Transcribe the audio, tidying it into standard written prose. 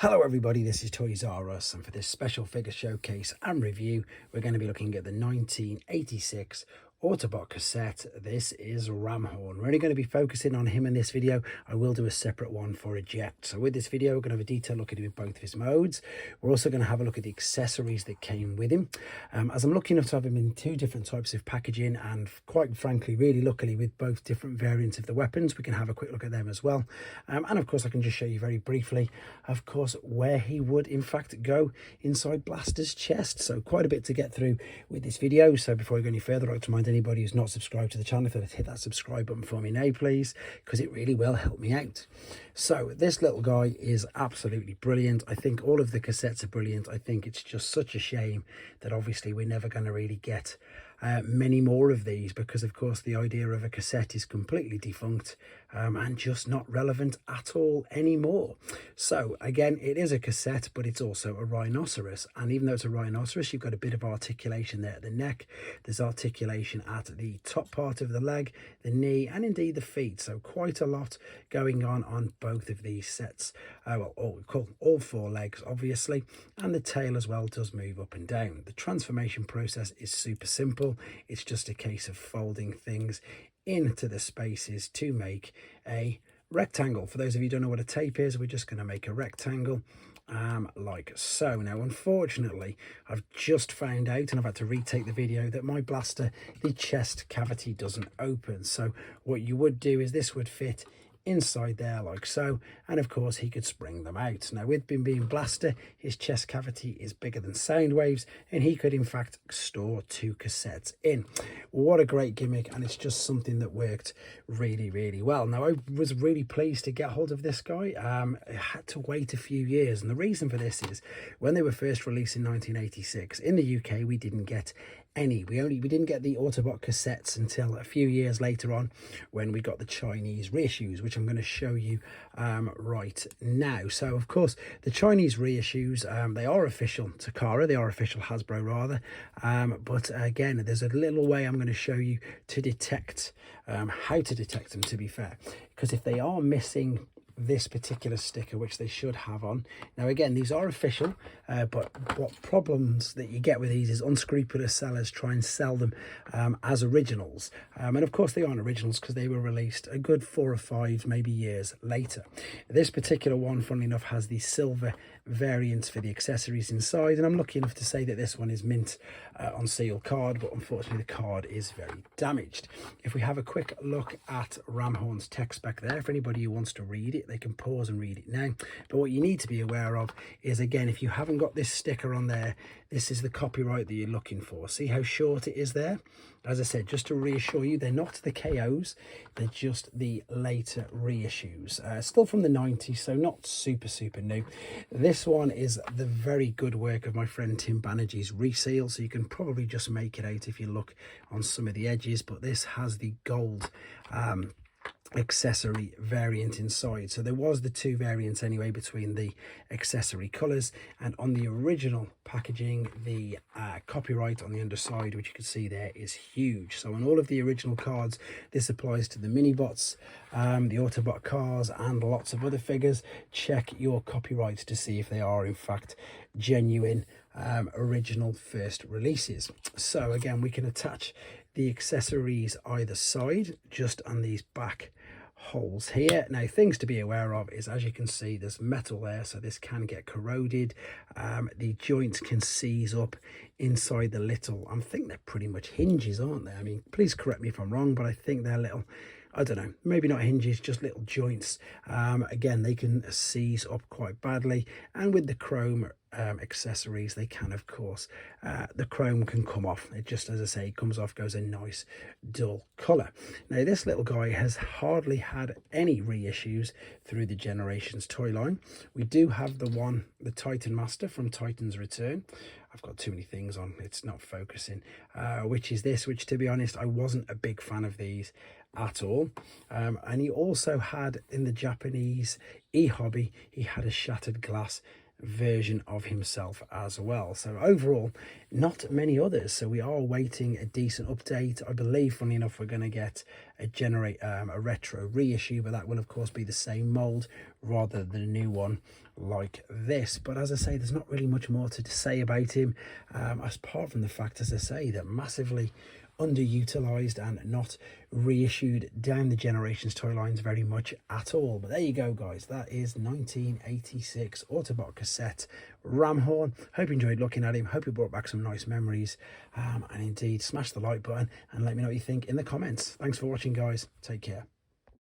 Hello everybody, this is Toys R Us, and for this special figure showcase and review we're going to be looking at the 1986 Autobot cassette. This is Ramhorn. We're only going to be focusing on him in this video. I will do a separate one for Eject. So with this video we're going to have a detailed look at him with both of his modes. We're also going to have a look at the accessories that came with him. As I'm lucky enough to have him in two different types of packaging, and quite frankly really luckily with both different variants of the weapons, we can have a quick look at them as well. And of course I can just show you very briefly of course where he would in fact go inside Blaster's chest. So quite a bit to get through with this video. So before we go any further, I'd like to remind anybody who's not subscribed to the channel to hit that subscribe button for me now please, because it really will help me out. So this little guy is absolutely brilliant. I think all of the cassettes are brilliant. I think it's just such a shame that obviously we're never going to really get many more of these, because of course the idea of a cassette is completely defunct and just not relevant at all anymore. So again, it is a cassette, but it's also a rhinoceros, and even though it's a rhinoceros, you've got a bit of articulation there at the neck. There's articulation at the top part of the leg, the knee, and indeed the feet. So quite a lot going on both of these sets. Well, all four legs obviously, and the tail as well does move up and down. The transformation process is super simple. It's just a case of folding things into the spaces to make a rectangle. For those of you who don't know what a tape is, we're just going to make a rectangle like so. Now unfortunately I've just found out, and I've had to retake the video, that my blaster, the chest cavity doesn't open. So what you would do is this would fit inside there like so, and of course he could spring them out. Now with him being Blaster, his chest cavity is bigger than sound waves, and he could in fact store two cassettes in. What a great gimmick, and it's just something that worked really well. Now I was really pleased to get hold of this guy. I had to wait a few years, and the reason for this is when they were first released in 1986 in the UK, we didn't get any. We didn't get the Autobot cassettes until a few years later on, when we got the Chinese reissues, which I'm going to show you right now. So of course the Chinese reissues, they are official Takara, they are official Hasbro rather, but again there's a little way I'm going to show you to detect how to detect them, to be fair, because if they are missing this particular sticker, which they should have on. Now again, these are official, but what problems that you get with these is unscrupulous sellers try and sell them as originals, and of course they aren't originals because they were released a good 4 or 5 maybe years later. This particular one, funnily enough, has the silver variants for the accessories inside, and I'm lucky enough to say that this one is mint on seal card, but unfortunately the card is very damaged. If we have a quick look at Ramhorn's text back there, for anybody who wants to read it, they can pause and read it now. But what you need to be aware of is, again, if you haven't got this sticker on there, this is the copyright that you're looking for. See how short it is there? As I said, just to reassure you, they're not the KOs, they're just the later reissues. Still from the 90s, so not super new. This one is the very good work of my friend Tim Banerjee's reseal, so you can probably just make it out if you look on some of the edges, but this has the gold accessory variant inside. So there was the two variants anyway between the accessory colors, and on the original packaging the copyright on the underside, which you can see there, is huge. So on all of the original cards this applies to the mini bots, the Autobot cars, and lots of other figures. Check your copyrights to see if they are in fact genuine original first releases. So again, we can attach the accessories either side, just on these back holes here. Now things to be aware of is, as you can see, there's metal there, so this can get corroded. The joints can seize up inside the little, I think they're pretty much hinges, aren't they? I mean, please correct me if I'm wrong, but I think they're little, I don't know, maybe not hinges, just little joints. Again, they can seize up quite badly, and with the chrome accessories, they can, of course, the chrome can come off. It just, as I say, comes off, goes a nice dull color. Now this little guy has hardly had any reissues through the Generations toy line. We do have the Titan Master from Titan's Return. I've got too many things on, it's not focusing, which is this, which to be honest I wasn't a big fan of these at all. And he also had, in the Japanese e-hobby, he had a shattered glass version of himself as well. So overall, not many others. So we are waiting a decent update. I believe, funny enough, we're going to get a retro reissue, but that will of course be the same mold rather than a new one like this. But as I say, there's not really much more to say about him, apart from the fact, as I say, that massively underutilized and not reissued down the generations toy lines very much at all. But there you go, guys, that is 1986 Autobot cassette Ramhorn. Hope you enjoyed looking at him, hope it brought back some nice memories, and indeed smash the like button and let me know what you think in the comments. Thanks for watching, guys. Take care.